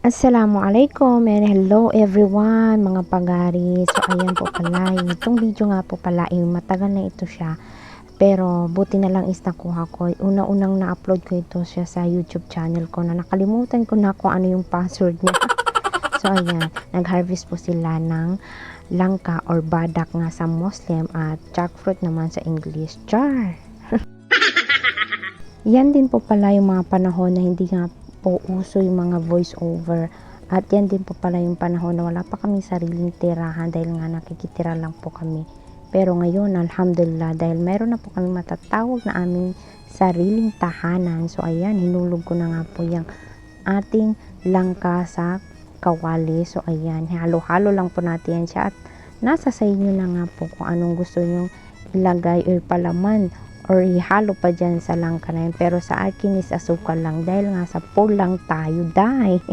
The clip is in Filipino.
Assalamualaikum and hello everyone mga pagari. So ayan po pala, itong video nga po pala matagal na ito siya. Pero buti na lang is nakuha ko. Una-unang na-upload ko ito siya sa YouTube channel ko na nakalimutan ko na kung ano yung password niya. So ayan, nag-harvest po sila ng langka or badak nga sa Muslim at jackfruit naman sa English. Char! Yan din po pala yung mga panahon na hindi nga po uso yung mga voice over, at yan din po pala yung panahon na wala pa kami sariling tirahan dahil nga nakikitira lang po kami. Pero ngayon alhamdulillah, dahil meron na po kami matatawag na aming sariling tahanan. So ayan, hinulog ko na nga po yung ating langka sa kawali. So ayan, halo-halo lang po natin yan siya at nasa sa inyo na nga po kung anong gusto nyo ilagay o palaman or ihalo pa dyan sa langka na yun. Pero sa akin is asukal lang dahil nga sa pool lang tayo, dahil